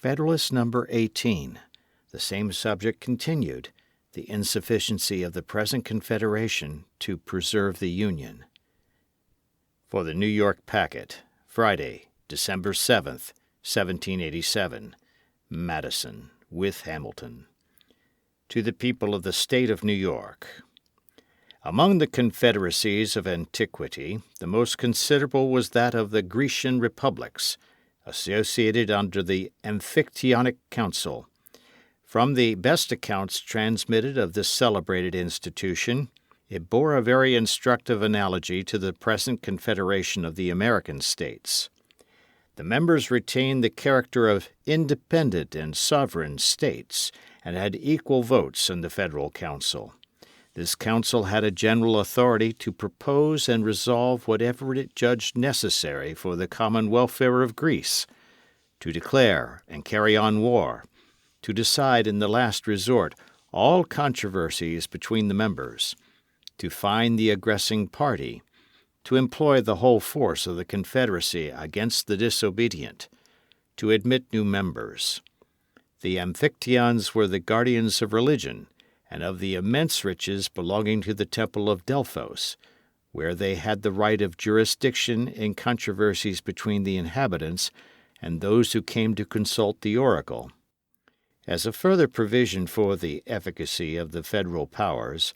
Federalist No. 18. The same subject continued, the insufficiency of the present Confederation to preserve the Union. For the New York Packet, Friday, December 7th, 1787. Madison, with Hamilton. To the people of the State of New York. Among the confederacies of antiquity, the most considerable was that of the Grecian republics, associated under the Amphictyonic Council. From the best accounts transmitted of this celebrated institution, it bore a very instructive analogy to the present Confederation of the American States. The members retained the character of independent and sovereign states, and had equal votes in the Federal Council. This council had a general authority to propose and resolve whatever it judged necessary for the common welfare of Greece, to declare and carry on war, to decide in the last resort all controversies between the members, to find the aggressing party, to employ the whole force of the Confederacy against the disobedient, to admit new members. The Amphictyons were the guardians of religion, and of the immense riches belonging to the Temple of Delphos, where they had the right of jurisdiction in controversies between the inhabitants and those who came to consult the oracle. As a further provision for the efficacy of the federal powers,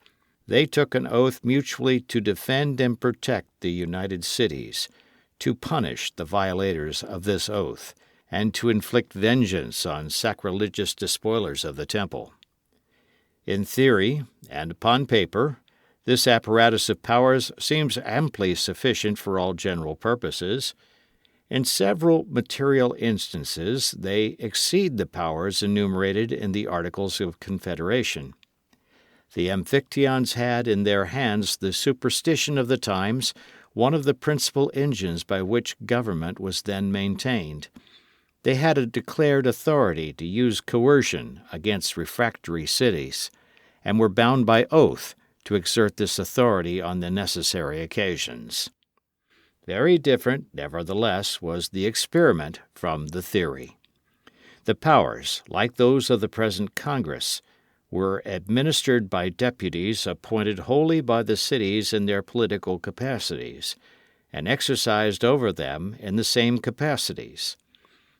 they took an oath mutually to defend and protect the united cities, to punish the violators of this oath, and to inflict vengeance on sacrilegious despoilers of the temple. In theory, and upon paper, this apparatus of powers seems amply sufficient for all general purposes. In several material instances, they exceed the powers enumerated in the Articles of Confederation. The Amphictyons had in their hands the superstition of the times, one of the principal engines by which government was then maintained. They had a declared authority to use coercion against refractory cities, and were bound by oath to exert this authority on the necessary occasions. Very different, nevertheless, was the experiment from the theory. The powers, like those of the present Congress, were administered by deputies appointed wholly by the cities in their political capacities, and exercised over them in the same capacities.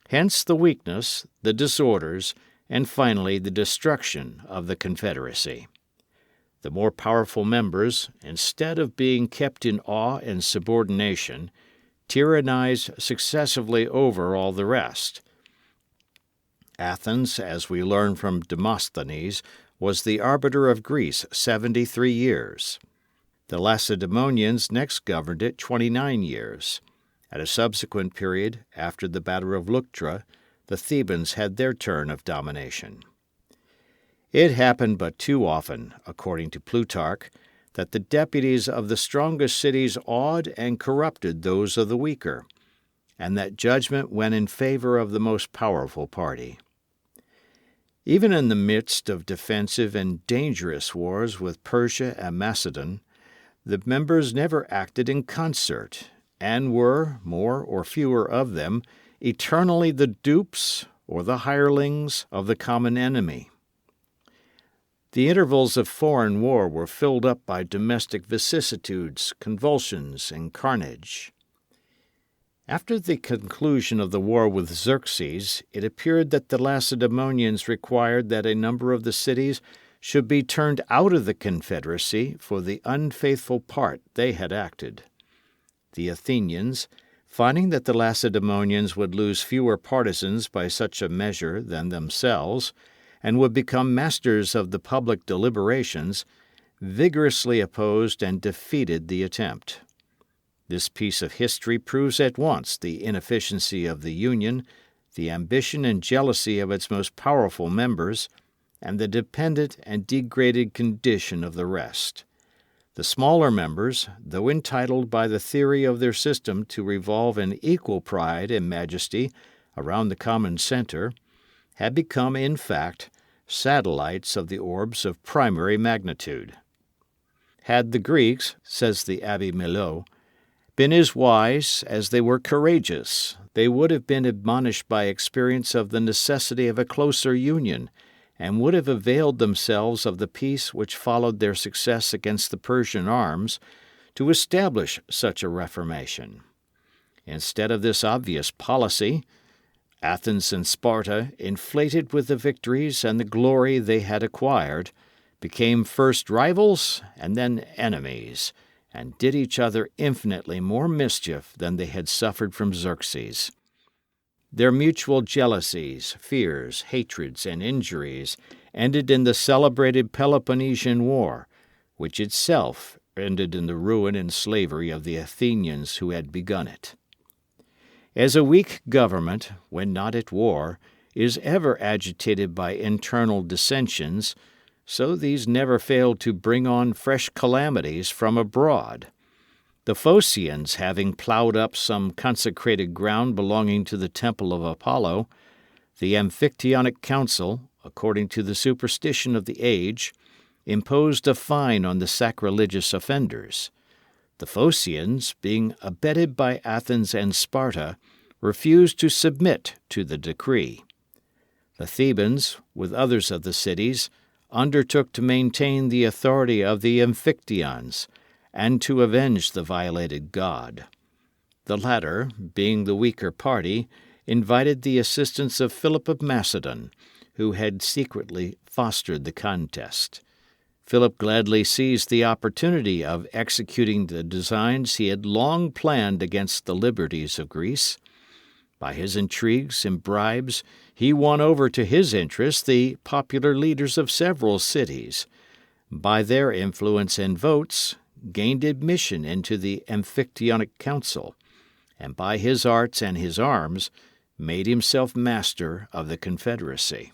Hence the weakness, the disorders, and finally the destruction of the Confederacy. The more powerful members, instead of being kept in awe and subordination, tyrannized successively over all the rest. Athens, as we learn from Demosthenes, was the arbiter of Greece 73 years. The Lacedaemonians next governed it 29 years. At a subsequent period, after the Battle of Leuctra, the Thebans had their turn of domination. It happened but too often, according to Plutarch, that the deputies of the strongest cities awed and corrupted those of the weaker, and that judgment went in favor of the most powerful party. Even in the midst of defensive and dangerous wars with Persia and Macedon, the members never acted in concert, and were, more or fewer of them, eternally the dupes or the hirelings of the common enemy. The intervals of foreign war were filled up by domestic vicissitudes, convulsions, and carnage. After the conclusion of the war with Xerxes, it appeared that the Lacedaemonians required that a number of the cities should be turned out of the Confederacy for the unfaithful part they had acted. The Athenians, finding that the Lacedaemonians would lose fewer partisans by such a measure than themselves, and would become masters of the public deliberations, vigorously opposed and defeated the attempt. This piece of history proves at once the inefficiency of the Union, the ambition and jealousy of its most powerful members, and the dependent and degraded condition of the rest. The smaller members, though entitled by the theory of their system to revolve in equal pride and majesty around the common centre, had become, in fact, satellites of the orbs of primary magnitude. Had the Greeks, says the Abbé Milot, been as wise as they were courageous, they would have been admonished by experience of the necessity of a closer union, and would have availed themselves of the peace which followed their success against the Persian arms to establish such a reformation. Instead of this obvious policy, Athens and Sparta, inflated with the victories and the glory they had acquired, became first rivals and then enemies, and did each other infinitely more mischief than they had suffered from Xerxes. Their mutual jealousies, fears, hatreds, and injuries ended in the celebrated Peloponnesian War, which itself ended in the ruin and slavery of the Athenians who had begun it. As a weak government, when not at war, is ever agitated by internal dissensions, so these never failed to bring on fresh calamities from abroad. The Phocians, having ploughed up some consecrated ground belonging to the temple of Apollo, the Amphictyonic Council, according to the superstition of the age, imposed a fine on the sacrilegious offenders. The Phocians, being abetted by Athens and Sparta, refused to submit to the decree. The Thebans, with others of the cities, undertook to maintain the authority of the Amphictyons, and to avenge the violated god. The latter, being the weaker party, invited the assistance of Philip of Macedon, who had secretly fostered the contest. Philip gladly seized the opportunity of executing the designs he had long planned against the liberties of Greece. By his intrigues and bribes he won over to his interest the popular leaders of several cities. By their influence and votes, gained admission into the Amphictyonic Council, and by his arts and his arms made himself master of the confederacy.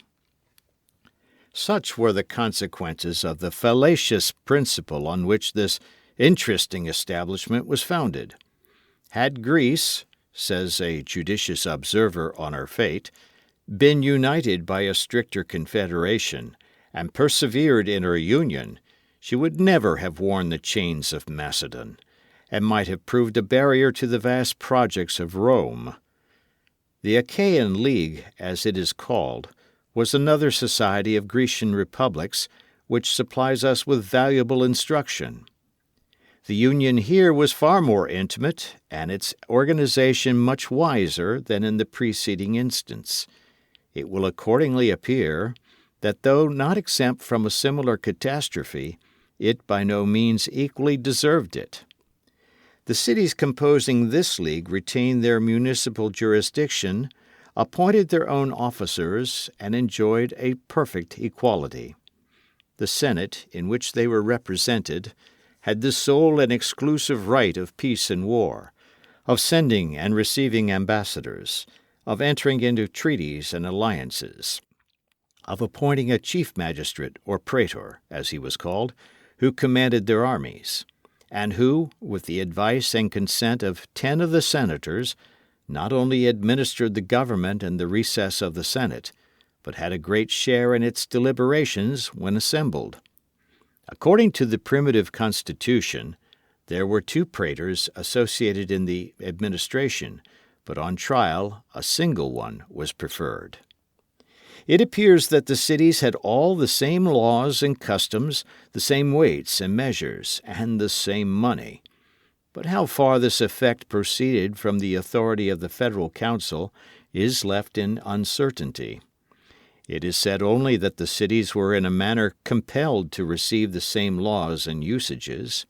Such were the consequences of the fallacious principle on which this interesting establishment was founded. Had Greece, says a judicious observer on her fate, been united by a stricter confederation, and persevered in her union, she would never have worn the chains of Macedon, and might have proved a barrier to the vast projects of Rome. The Achaean League, as it is called, was another society of Grecian republics which supplies us with valuable instruction. The union here was far more intimate, and its organization much wiser than in the preceding instance. It will accordingly appear that though not exempt from a similar catastrophe, it by no means equally deserved it. The cities composing this league retained their municipal jurisdiction, appointed their own officers, and enjoyed a perfect equality. The Senate, in which they were represented, had the sole and exclusive right of peace and war, of sending and receiving ambassadors, of entering into treaties and alliances, of appointing a chief magistrate, or praetor, as he was called, who commanded their armies, and who, with the advice and consent of 10 of the senators, not only administered the government in the recess of the Senate, but had a great share in its deliberations when assembled. According to the primitive constitution, there were 2 praetors associated in the administration, but on trial a single one was preferred. It appears that the cities had all the same laws and customs, the same weights and measures, and the same money. But how far this effect proceeded from the authority of the Federal Council is left in uncertainty. It is said only that the cities were in a manner compelled to receive the same laws and usages.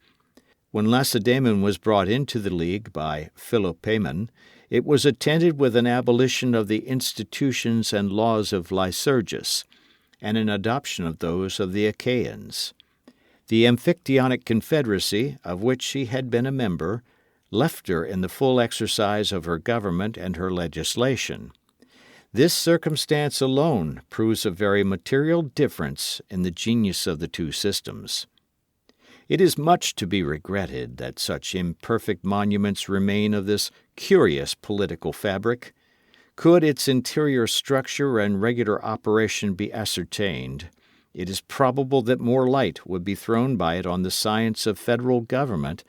When Lacedaemon was brought into the league by Philopaemen, it was attended with an abolition of the institutions and laws of Lycurgus, and an adoption of those of the Achaeans. The Amphictyonic Confederacy, of which she had been a member, left her in the full exercise of her government and her legislation. This circumstance alone proves a very material difference in the genius of the 2 systems. It is much to be regretted that such imperfect monuments remain of this curious political fabric. Could its interior structure and regular operation be ascertained, it is probable that more light would be thrown by it on the science of federal government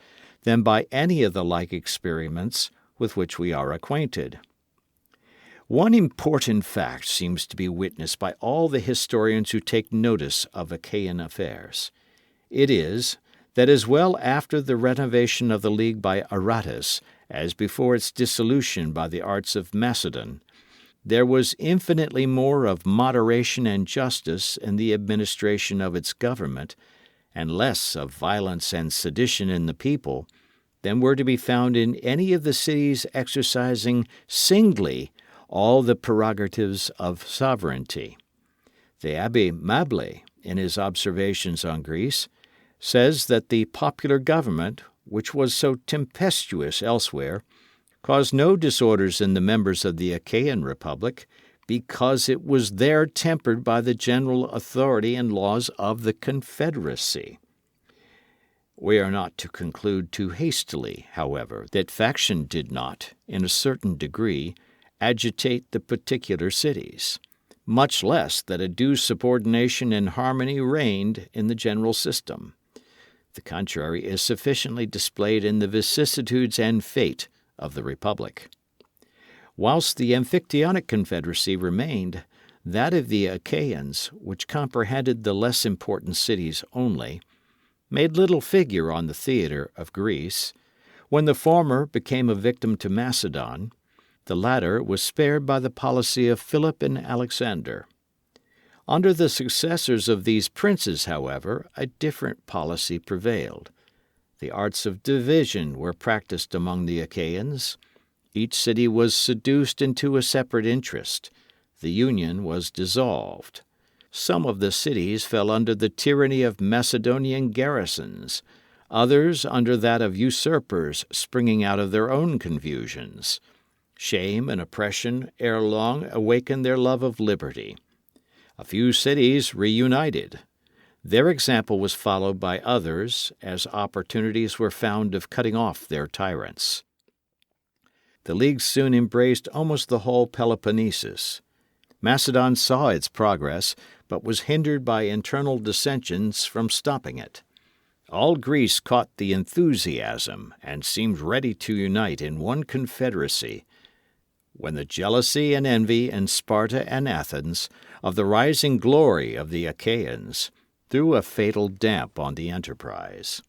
than by any of the like experiments with which we are acquainted. One important fact seems to be witnessed by all the historians who take notice of Achaean affairs. It is, that as well after the renovation of the League by Aratus as before its dissolution by the arts of Macedon, there was infinitely more of moderation and justice in the administration of its government, and less of violence and sedition in the people, than were to be found in any of the cities exercising singly all the prerogatives of sovereignty. The Abbé Mably, in his Observations on Greece, says that the popular government, which was so tempestuous elsewhere, caused no disorders in the members of the Achaean Republic, because it was there tempered by the general authority and laws of the confederacy. We are not to conclude too hastily, however, that faction did not, in a certain degree, agitate the particular cities, much less that a due subordination and harmony reigned in the general system. The contrary is sufficiently displayed in the vicissitudes and fate of the Republic. Whilst the Amphictyonic Confederacy remained, that of the Achaeans, which comprehended the less important cities only, made little figure on the theatre of Greece. When the former became a victim to Macedon, the latter was spared by the policy of Philip and Alexander. Under the successors of these princes, however, a different policy prevailed. The arts of division were practiced among the Achaeans. Each city was seduced into a separate interest. The union was dissolved. Some of the cities fell under the tyranny of Macedonian garrisons, others under that of usurpers springing out of their own confusions. Shame and oppression ere long awakened their love of liberty. A few cities reunited. Their example was followed by others as opportunities were found of cutting off their tyrants. The League soon embraced almost the whole Peloponnesus. Macedon saw its progress, but was hindered by internal dissensions from stopping it. All Greece caught the enthusiasm and seemed ready to unite in one confederacy, when the jealousy and envy in Sparta and Athens of the rising glory of the Achaeans threw a fatal damp on the enterprise.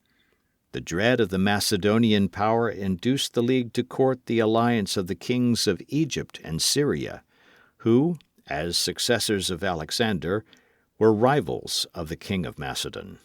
The dread of the Macedonian power induced the League to court the alliance of the kings of Egypt and Syria, who, as successors of Alexander, were rivals of the king of Macedon.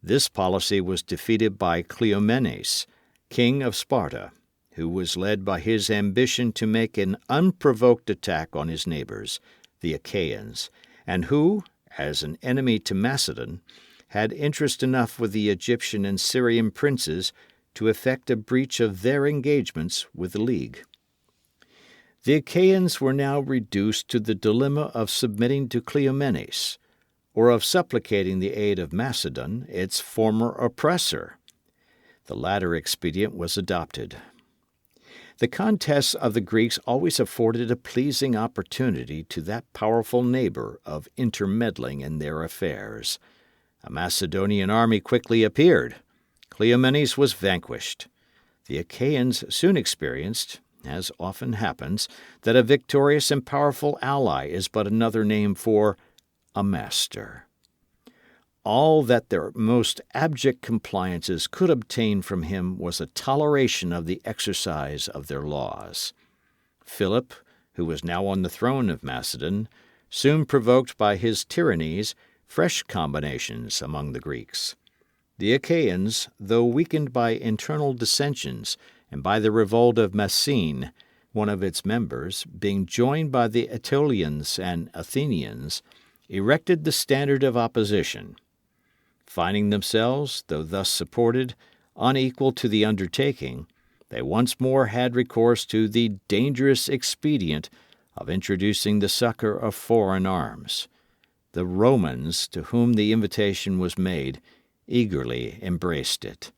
This policy was defeated by Cleomenes, king of Sparta, who was led by his ambition to make an unprovoked attack on his neighbors, the Achaeans, and who, as an enemy to Macedon, had interest enough with the Egyptian and Syrian princes to effect a breach of their engagements with the League. The Achaeans were now reduced to the dilemma of submitting to Cleomenes, or of supplicating the aid of Macedon, its former oppressor. The latter expedient was adopted. The contests of the Greeks always afforded a pleasing opportunity to that powerful neighbour of intermeddling in their affairs. A Macedonian army quickly appeared. Cleomenes was vanquished. The Achaeans soon experienced, as often happens, that a victorious and powerful ally is but another name for a master. All that their most abject compliances could obtain from him was a toleration of the exercise of their laws. Philip, who was now on the throne of Macedon, soon provoked by his tyrannies fresh combinations among the Greeks. The Achaeans, though weakened by internal dissensions and by the revolt of Messene, one of its members, being joined by the Aetolians and Athenians, erected the standard of opposition. Finding themselves, though thus supported, unequal to the undertaking, they once more had recourse to the dangerous expedient of introducing the succour of foreign arms. The Romans, to whom the invitation was made, eagerly embraced it.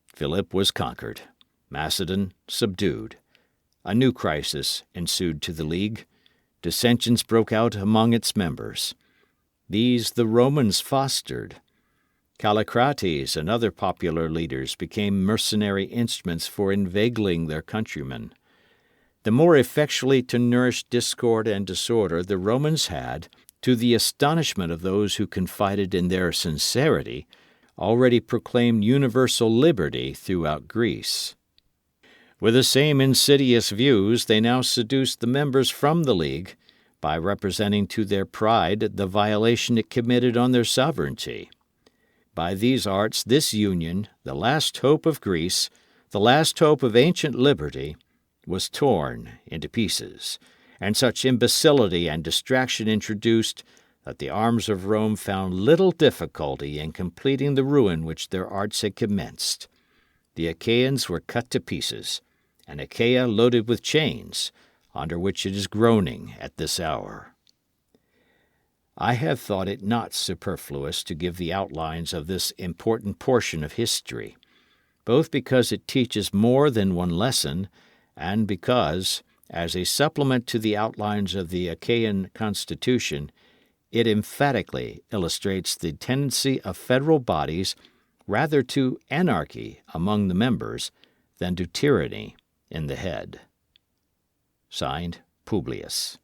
Philip was conquered, Macedon subdued. A new crisis ensued to the League. Dissensions broke out among its members. These the Romans fostered. Callicrates and other popular leaders became mercenary instruments for inveigling their countrymen. The more effectually to nourish discord and disorder the Romans had, to the astonishment of those who confided in their sincerity, already proclaimed universal liberty throughout Greece. With the same insidious views they now seduced the members from the League, by representing to their pride the violation it committed on their sovereignty. By these arts this union, the last hope of Greece, the last hope of ancient liberty, was torn into pieces, and such imbecility and distraction introduced that the arms of Rome found little difficulty in completing the ruin which their arts had commenced. The Achaeans were cut to pieces, and Achaia loaded with chains, under which it is groaning at this hour. I have thought it not superfluous to give the outlines of this important portion of history, both because it teaches more than one lesson, and because, as a supplement to the outlines of the Achaean constitution, it emphatically illustrates the tendency of federal bodies rather to anarchy among the members than to tyranny in the head. Signed, Publius.